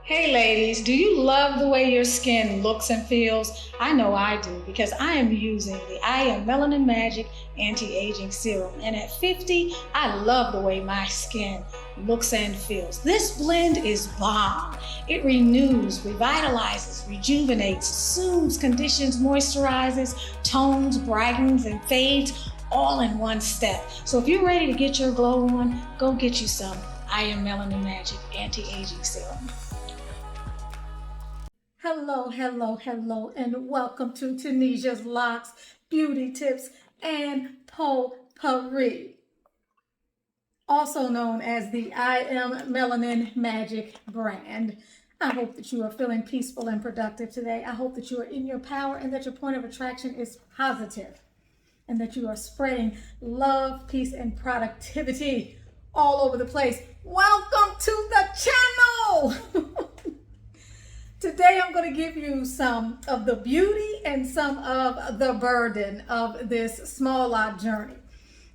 Hey ladies, do you love the way your skin looks and feels? I know I do because I am using the Am Melanin MAGIC Anti-Aging Serum, and at 50, I love the way my skin looks and feels. This blend is bomb. It renews, revitalizes, rejuvenates, soothes, conditions, moisturizes, tones, brightens, and fades all in one step. So if you're ready to get your glow on, go get you some Am Melanin MAGIC Anti-Aging Serum. Hello, and welcome to Tunisia's Locks, Beauty Tips, and Potpourri, also known as the Am Melanin MAGIC brand. I hope that you are feeling peaceful and productive today. I hope that you are in your power and that your point of attraction is positive and that you are spreading love, peace, and productivity all over the place. Welcome to the channel! Today I'm going to give you some of the beauty and some of the burden of this small lot journey.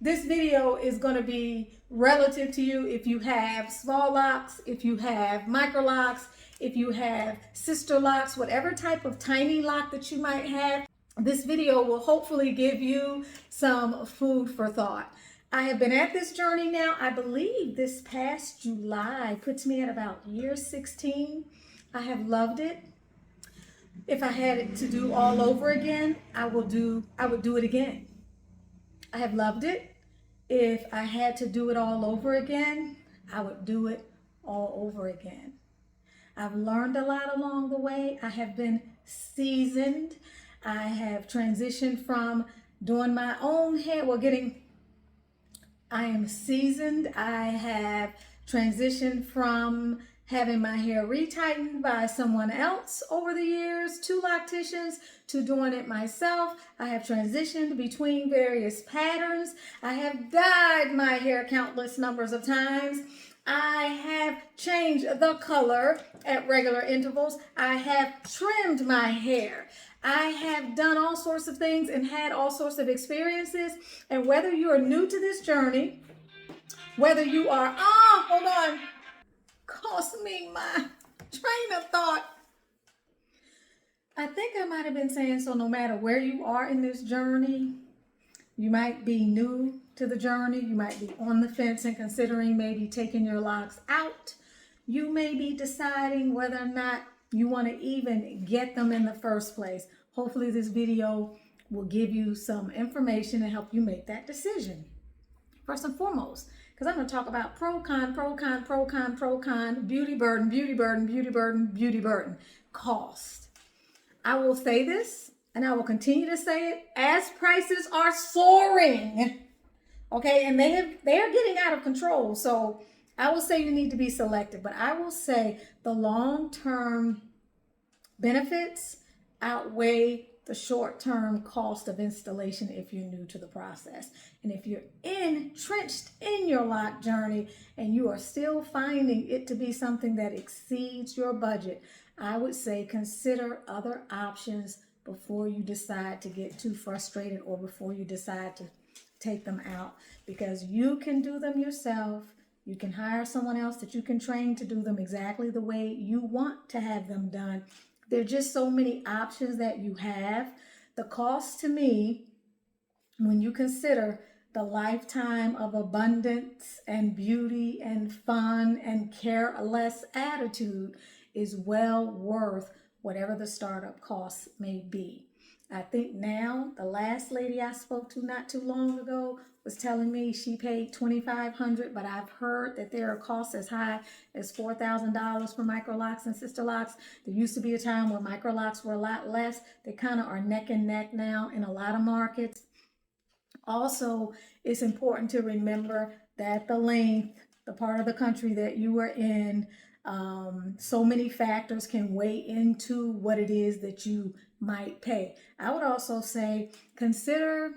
This video is going to be relative to you if you have small locks, if you have Microlocks, if you have Sisterlocks, whatever type of tiny lock that you might have. This video will hopefully give you some food for thought. I have been at this journey now, I believe this past July puts me at about year 16. I have loved it. If I had it to do all over again, I would do it again. I have loved it. If I had to do it all over again, I would do it all over again. I've learned a lot along the way. I have been seasoned. I have transitioned from doing my own hair, I am seasoned. I have transitioned from having my hair retightened by someone else over the years, 2 locticians, to doing it myself. I have transitioned between various patterns. I have dyed my hair countless numbers of times. I have changed the color at regular intervals. I have trimmed my hair. I have done all sorts of things and had all sorts of experiences. And whether you are new to this journey, whether you are, hold on, cost me my train of thought. I think I might have been saying, so no matter where you are in this journey, you might be new to the journey. You might be on the fence and considering maybe taking your locks out. You may be deciding whether or not you want to even get them in the first place. Hopefully this video will give you some information and help you make that decision. First and foremost, because I'm going to talk about pro, con, beauty burden, cost. I will say this, and I will continue to say it as prices are soaring. Okay, and they are getting out of control. So I will say you need to be selective, but I will say the long-term benefits outweigh the short-term cost of installation if you're new to the process. And if you're entrenched in your lock journey and you are still finding it to be something that exceeds your budget, I would say consider other options before you decide to get too frustrated or before you decide to take them out, because you can do them yourself. You can hire someone else that you can train to do them exactly the way you want to have them done. There are just so many options that you have. The cost to me, when you consider the lifetime of abundance and beauty and fun and careless attitude, is well worth whatever the startup costs may be. I think now, the last lady I spoke to not too long ago was telling me she paid $2,500, but I've heard that there are costs as high as $4,000 for Microlocks and Sisterlocks. There used to be a time where Microlocks were a lot less. They kind of are neck and neck now in a lot of markets. Also, it's important to remember that the length, the part of the country that you are in, so many factors can weigh into what it is that you might pay. I would also say consider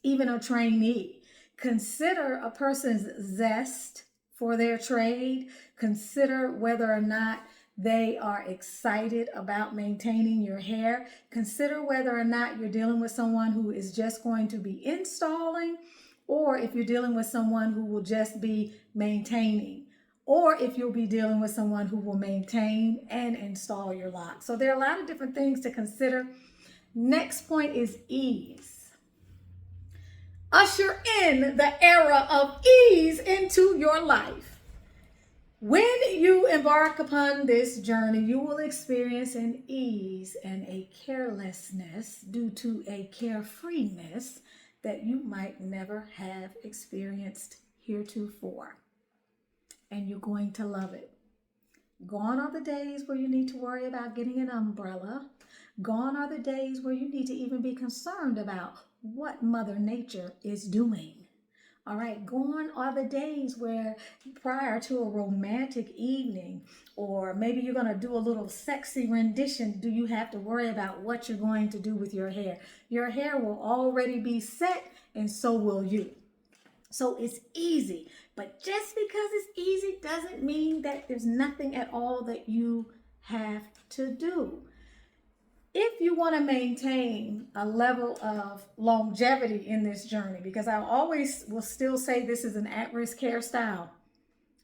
even a trainee. Consider a person's zest for their trade. Consider whether or not they are excited about maintaining your hair. Consider whether or not you're dealing with someone who is just going to be installing, or if you're dealing with someone who will just be maintaining. or if you'll be dealing with someone who will maintain and install your locks. So there are a lot of different things to consider. Next point is ease. Usher in the era of ease into your life. When you embark upon this journey, you will experience an ease and a carelessness due to a carefreeness that you might never have experienced heretofore. And you're going to love it. Gone are the days where you need to worry about getting an umbrella. Gone are the days where you need to even be concerned about what Mother Nature is doing. All right, gone are the days where prior to a romantic evening, or maybe you're going to do a little sexy rendition, do you have to worry about what you're going to do with your hair? Your hair will already be set, and so will you. So it's easy, but just because it's easy doesn't mean that there's nothing at all that you have to do. If you want to maintain a level of longevity in this journey, because I always will still say this is an at-risk hairstyle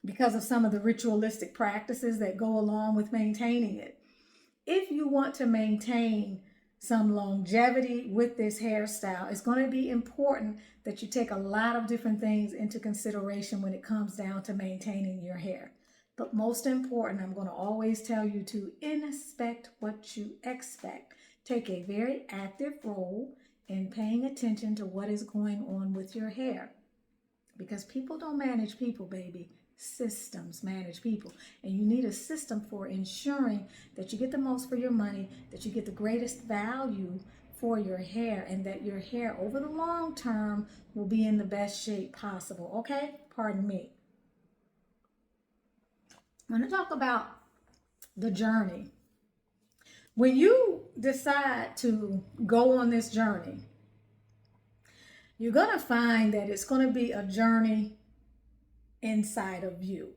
because of some of the ritualistic practices that go along with maintaining it. If you want to maintain some longevity with this hairstyle, it's going to be important that you take a lot of different things into consideration when it comes down to maintaining your hair. But most important, I'm going to always tell you to inspect what you expect. Take a very active role in paying attention to what is going on with your hair. Because people don't manage people, baby. Systems manage people. And you need a system for ensuring that you get the most for your money, that you get the greatest value for your hair, and that your hair over the long term will be in the best shape possible. Okay? Pardon me. I'm going to talk about the journey. When you decide to go on this journey, you're going to find that it's going to be a journey inside of you.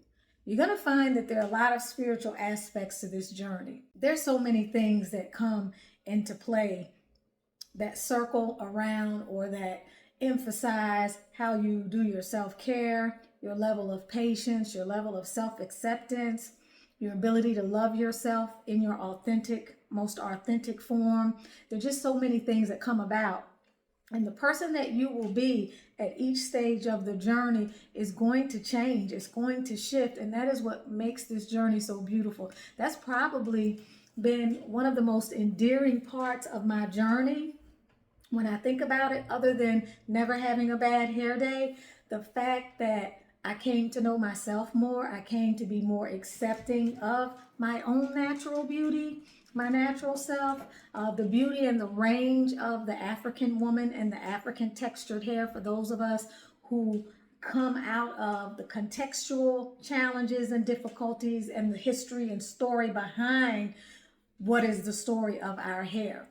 You're going to find that there are a lot of spiritual aspects to this journey. There's so many things that come into play that circle around or that emphasize how you do your self-care, your level of patience, your level of self-acceptance, your ability to love yourself in your most authentic form. There are just so many things that come about. And the person that you will be at each stage of the journey is going to change. It's going to shift. And that is what makes this journey so beautiful. That's probably been one of the most endearing parts of my journey. When I think about it, other than never having a bad hair day, the fact that I came to know myself more, I came to be more accepting of my own natural beauty, my natural self, the beauty and the range of the African woman and the African textured hair for those of us who come out of the contextual challenges and difficulties and the history and story behind what is the story of our hair.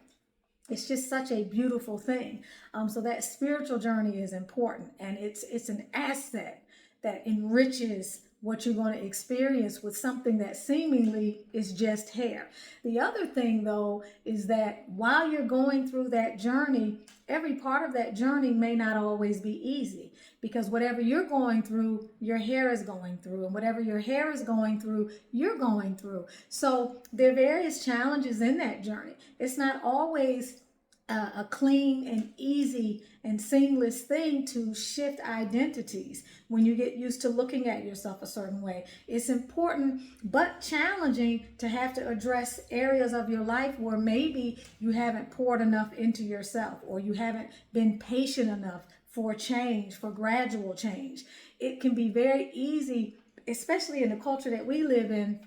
It's just such a beautiful thing. So that spiritual journey is important, and it's an asset that enriches what you're going to experience with something that seemingly is just hair. The other thing, though, is that while you're going through that journey, every part of that journey may not always be easy, because whatever you're going through, your hair is going through, and whatever your hair is going through, you're going through. So there are various challenges in that journey. It's not always a clean and easy and seamless thing to shift identities when you get used to looking at yourself a certain way. It's important but challenging to have to address areas of your life where maybe you haven't poured enough into yourself, or you haven't been patient enough for change, for gradual change. It can be very easy, especially in the culture that we live in,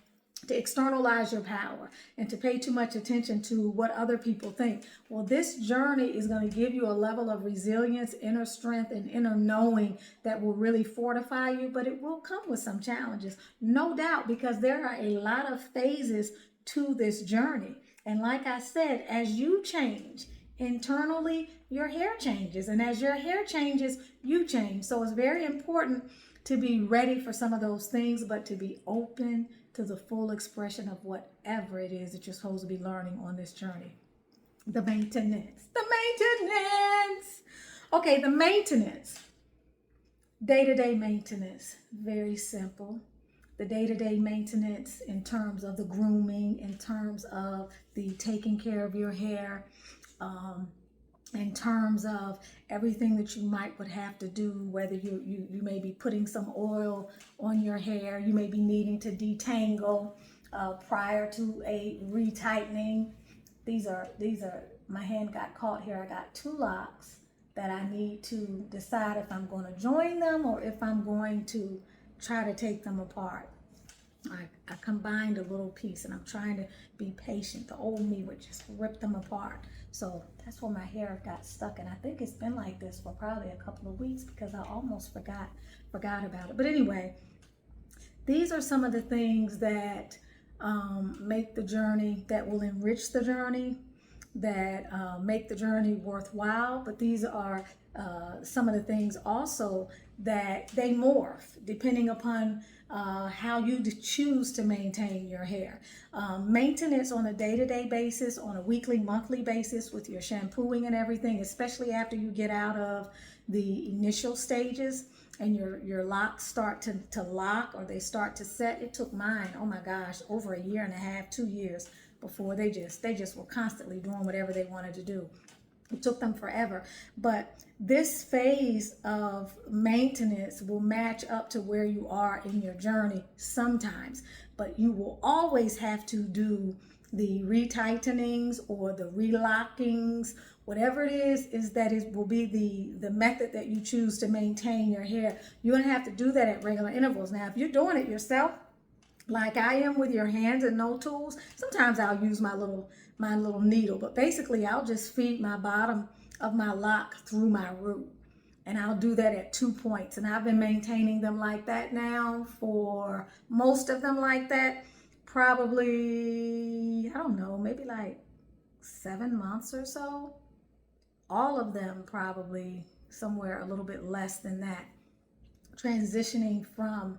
to externalize your power and to pay too much attention to what other people think. Well, this journey is going to give you a level of resilience, inner strength, and inner knowing that will really fortify you, but it will come with some challenges, no doubt, because there are a lot of phases to this journey. And like I said, as you change internally, your hair changes, and as your hair changes, you change. So it's very important to be ready for some of those things, but to be open to the full expression of whatever it is that you're supposed to be learning on this journey. The maintenance. Okay, the maintenance. Day-to-day maintenance. Very simple. the day-to-day maintenance, in terms of the grooming, in terms of the taking care of your hair, in terms of everything that you would have to do, whether you may be putting some oil on your hair, you may be needing to detangle prior to a retightening. These are my hand got caught here. I got 2 locks that I need to decide if I'm going to join them or if I'm going to try to take them apart. I combined a little piece, and I'm trying to be patient. The old me would just rip them apart. So that's where my hair got stuck, and I think it's been like this for probably a couple of weeks because I almost forgot about it. But anyway, these are some of the things that make the journey, that will enrich the journey, that make the journey worthwhile. But these are some of the things also that they morph depending upon how you choose to maintain your hair. Maintenance on a day-to-day basis, on a weekly, monthly basis with your shampooing and everything, especially after you get out of the initial stages and your locks start to lock or they start to set. It took mine, oh my gosh, over a year and a half, 2 years before they just were constantly doing whatever they wanted to do. It took them forever. But this phase of maintenance will match up to where you are in your journey sometimes. But you will always have to do the retightenings or the relockings, whatever it is that it will be the method that you choose to maintain your hair. You're going to have to do that at regular intervals. Now, if you're doing it yourself, like I am with your hands and no tools, sometimes I'll use my little needle, but basically I'll just feed my bottom of my lock through my root, and I'll do that at 2 points. And I've been maintaining them like that now for most of them like that, probably, I don't know, maybe like 7 months or so. All of them probably somewhere a little bit less than that, transitioning from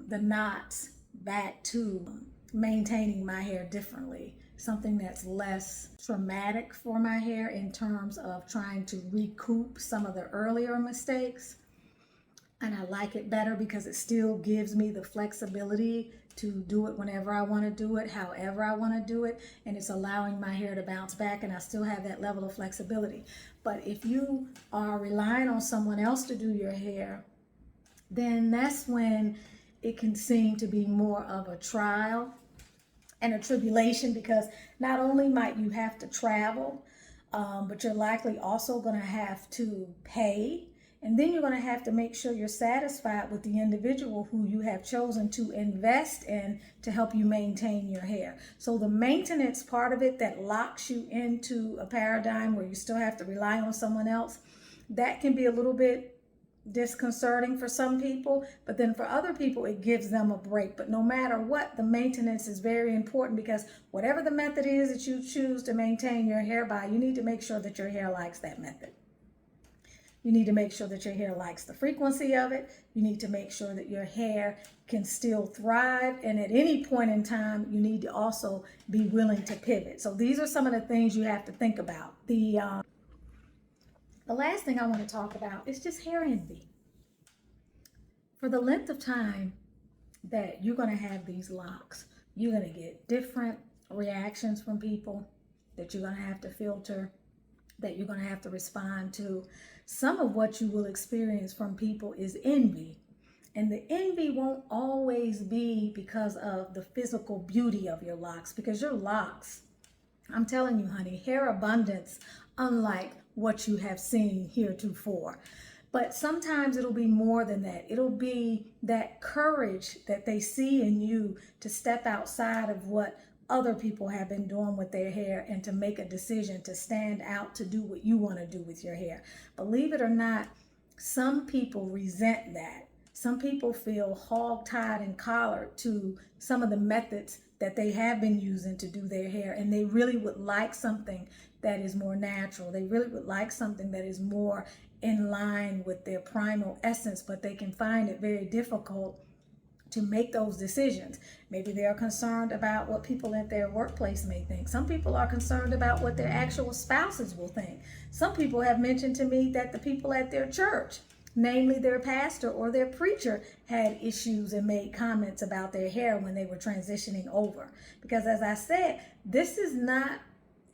the knots back to maintaining my hair differently, something that's less traumatic for my hair in terms of trying to recoup some of the earlier mistakes. And I like it better because it still gives me the flexibility to do it whenever I want to do it, however I want to do it, and it's allowing my hair to bounce back, and I still have that level of flexibility. But if you are relying on someone else to do your hair, then that's when it can seem to be more of a trial and a tribulation, because not only might you have to travel, but you're likely also going to have to pay. And then you're going to have to make sure you're satisfied with the individual who you have chosen to invest in to help you maintain your hair. So the maintenance part of it that locks you into a paradigm where you still have to rely on someone else, that can be a little bit disconcerting for some people, but then for other people it gives them a break. But no matter what, the maintenance is very important, because whatever the method is that you choose to maintain your hair by, you need to make sure that your hair likes that method. You need to make sure that your hair likes the frequency of it. You need to make sure that your hair can still thrive. And at any point in time, you need to also be willing to pivot. So these are some of the things you have to think about. The last thing I want to talk about is just hair envy. For the length of time that you're going to have these locks, you're going to get different reactions from people that you're going to have to filter, that you're going to have to respond to. Some of what you will experience from people is envy. And the envy won't always be because of the physical beauty of your locks, because your locks, I'm telling you, honey, hair abundance, unlike what you have seen heretofore. But sometimes it'll be more than that. It'll be that courage that they see in you to step outside of what other people have been doing with their hair and to make a decision to stand out, to do what you want to do with your hair. Believe it or not, some people resent that. Some people feel hog-tied and collared to some of the methods that they have been using to do their hair, and they really would like something that is more natural. They really would like something that is more in line with their primal essence, but they can find it very difficult to make those decisions. Maybe they are concerned about what people at their workplace may think. Some people are concerned about what their actual spouses will think. Some people have mentioned to me that the people at their church Namely, their pastor or their preacher had issues and made comments about their hair when they were transitioning over. Because as I said, this is not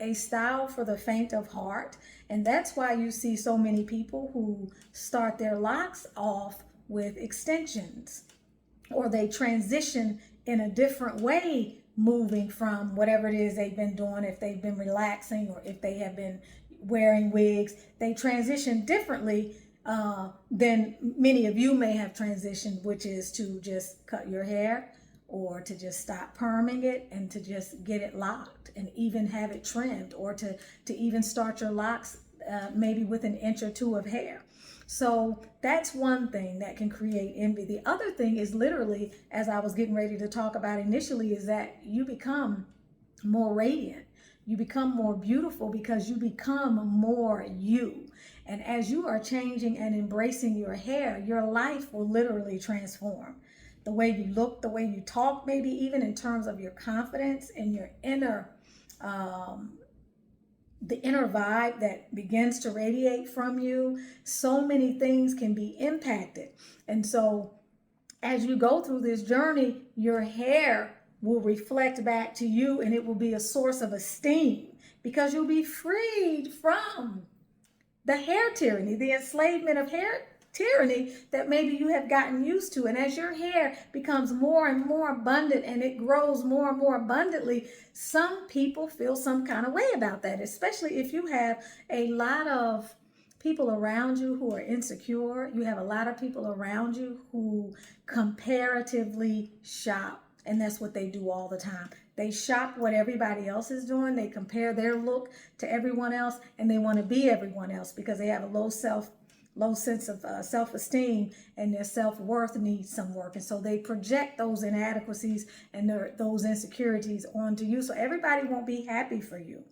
a style for the faint of heart. And that's why you see so many people who start their locks off with extensions, or they transition in a different way, moving from whatever it is they've been doing. If they've been relaxing or if they have been wearing wigs, they transition differently than many of you may have transitioned, which is to just cut your hair or to just stop perming it and to just get it locked and even have it trimmed, or to even start your locks maybe with an inch or two of hair. So that's one thing that can create envy. The other thing is literally, as I was getting ready to talk about initially, is that you become more radiant. You become more beautiful because you become more you. And as you are changing and embracing your hair, your life will literally transform. The way you look, the way you talk, maybe even in terms of your confidence and your inner the inner vibe that begins to radiate from you. So many things can be impacted. And so as you go through this journey, your hair will reflect back to you, and it will be a source of esteem because you'll be freed from the hair tyranny, the enslavement of hair tyranny that maybe you have gotten used to. And as your hair becomes more and more abundant and it grows more and more abundantly, some people feel some kind of way about that, especially if you have a lot of people around you who are insecure. You have a lot of people around you who comparatively shop, and that's what they do all the time. They shop what everybody else is doing. They compare their look to everyone else, and they want to be everyone else because they have a low sense of self-esteem, and their self-worth needs some work. And so they project those inadequacies and those insecurities onto you. So everybody won't be happy for you.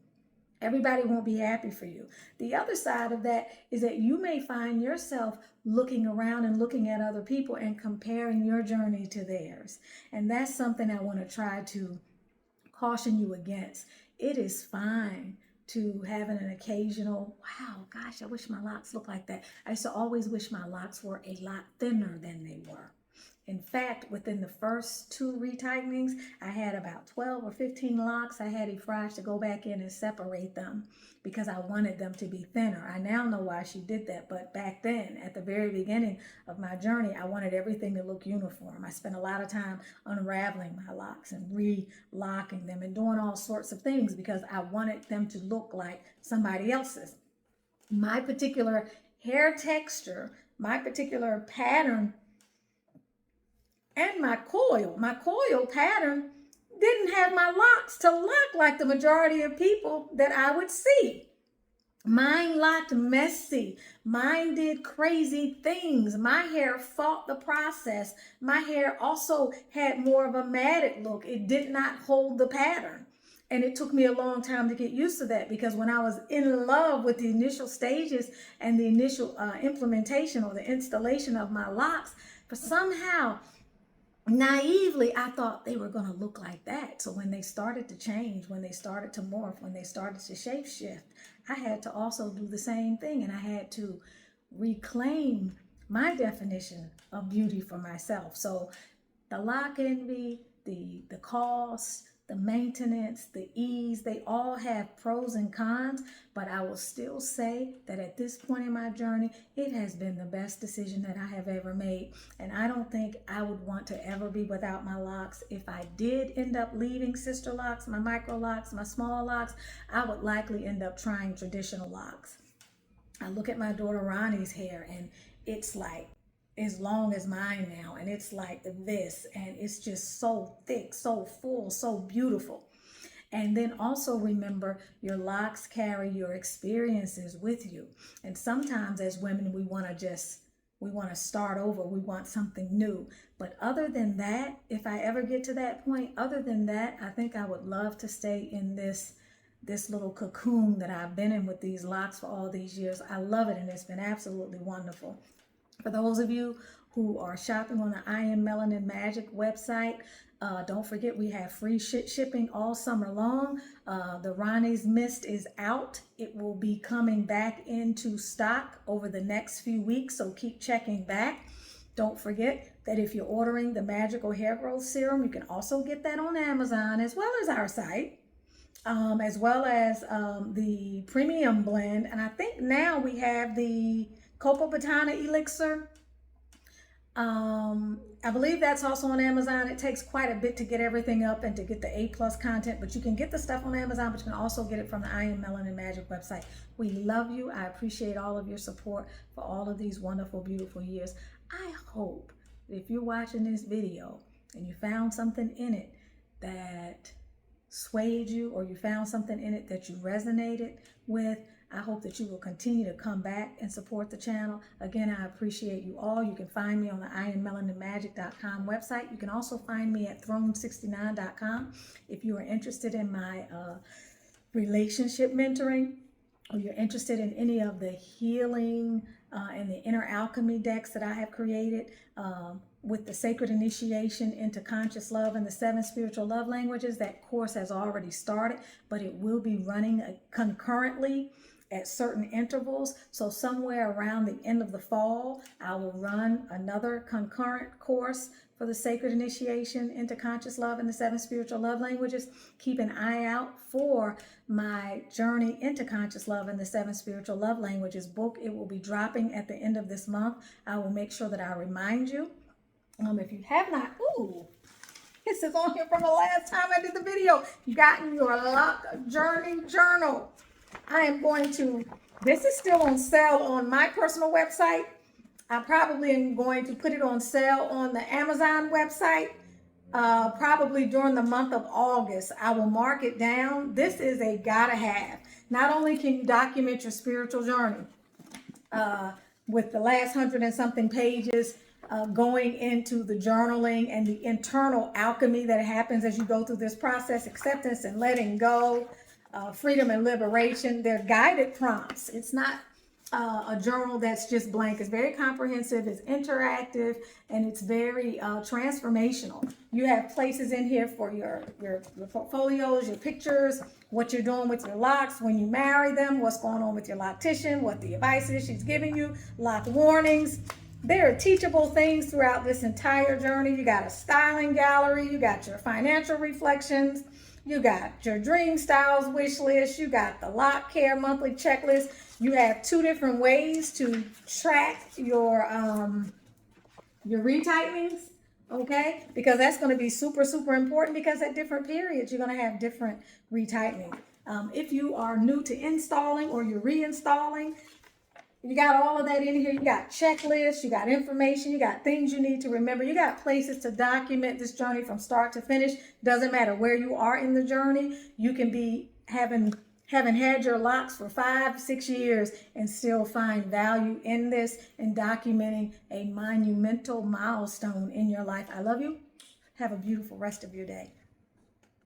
Everybody won't be happy for you. The other side of that is that you may find yourself looking around and looking at other people and comparing your journey to theirs. And that's something I want to try to caution you against. It is fine to having an occasional, wow, gosh, I wish my locks looked like that. I used to always wish my locks were a lot thinner than they were. In fact, within the first 2 retightenings, I had about 12 or 15 locks. I had Efrash to go back in and separate them because I wanted them to be thinner. I now know why she did that, but back then, at the very beginning of my journey, I wanted everything to look uniform. I spent a lot of time unraveling my locks and relocking them and doing all sorts of things because I wanted them to look like somebody else's. My particular hair texture, my particular pattern, and my coil pattern didn't have my locks to lock like the majority of people that I would see. Mine locked messy. Mine did crazy things. My hair fought the process. My hair also had more of a matted look. It did not hold the pattern. And it took me a long time to get used to that because when I was in love with the initial stages and the initial implementation or the installation of my locks, for somehow naively, I thought they were going to look like that. So when they started to change, when they started to morph, when they started to shape shift, I had to also do the same thing. And I had to reclaim my definition of beauty for myself. So the lock envy, the cost, the maintenance, the ease, they all have pros and cons, but I will still say that at this point in my journey, it has been the best decision that I have ever made. And I don't think I would want to ever be without my locks. If I did end up leaving Sisterlocks, my Microlocks, my small locks, I would likely end up trying traditional locks. I look at my daughter Ronnie's hair and it's like as long as mine now, and it's like this, and it's just so thick, so full, so beautiful. And then also remember, your locks carry your experiences with you. And sometimes as women, we want to start over. We want something new. But other than that, if I ever get to that point, other than that, I think I would love to stay in this little cocoon that I've been in with these locks for all these years. I love it, and it's been absolutely wonderful. For those of you who are shopping on the I Am Melanin Magic website. Don't forget, we have free shipping all summer long. The Ronnie's Mist is out. It will be coming back into stock over the next few weeks, so keep checking back. Don't forget that if you're ordering the Magical Hair Growth Serum, you can also get that on Amazon as well as our site, as well as the Premium Blend. And I think now we have the Cocoa Batana Elixir. I believe that's also on Amazon. It takes quite a bit to get everything up and to get the A+ content, but you can get the stuff on Amazon, but you can also get it from the I Am Melanin Magic website. We love you. I appreciate all of your support for all of these wonderful, beautiful years. I hope that if you're watching this video and you found something in it that swayed you, or you found something in it that you resonated with, I hope that you will continue to come back and support the channel. Again, I appreciate you all. You can find me on the IamMelaninMagic.com website. You can also find me at Throne69.com if you are interested in my relationship mentoring, or you're interested in any of the healing and the inner alchemy decks that I have created with the Sacred Initiation into Conscious Love and the 7 Spiritual Love Languages. That course has already started, but it will be running concurrently at certain intervals. So somewhere around the end of the fall, I will run another concurrent course for the Sacred Initiation into Conscious Love and the 7 Spiritual Love Languages. Keep an eye out for my Journey into Conscious Love and the 7 Spiritual Love Languages book. It will be dropping at the end of this month. I will make sure that I remind you. If you have not, this is on here from the last time I did the video. You gotten your Lock Journey Journal. I am going to, this is still on sale on my personal website. I probably am going to put it on sale on the Amazon website, probably during the month of August. I will mark it down. This is a gotta have. Not only can you document your spiritual journey with the last 100 and something pages, going into the journaling and the internal alchemy that happens as you go through this process, acceptance and letting go, freedom and liberation. They're guided prompts. It's not a journal that's just blank. It's very comprehensive, it's interactive, and it's very transformational. You have places in here for your portfolios, your pictures, what you're doing with your locks when you marry them, what's going on with your loctician, what the advice is she's giving you, lock warnings. There are teachable things throughout this entire journey. You got a styling gallery, you got your financial reflections, you got your dream styles wish list, you got the lock care monthly checklist. You have 2 different ways to track your retightenings, okay? Because that's going to be super, super important, because at different periods, you're going to have different retightening. If you are new to installing or you're reinstalling, you got all of that in here. You got checklists, you got information, you got things you need to remember. You got places to document this journey from start to finish. Doesn't matter where you are in the journey. You can be having had your locks for 5-6 years and still find value in this and documenting a monumental milestone in your life. I love you. Have a beautiful rest of your day.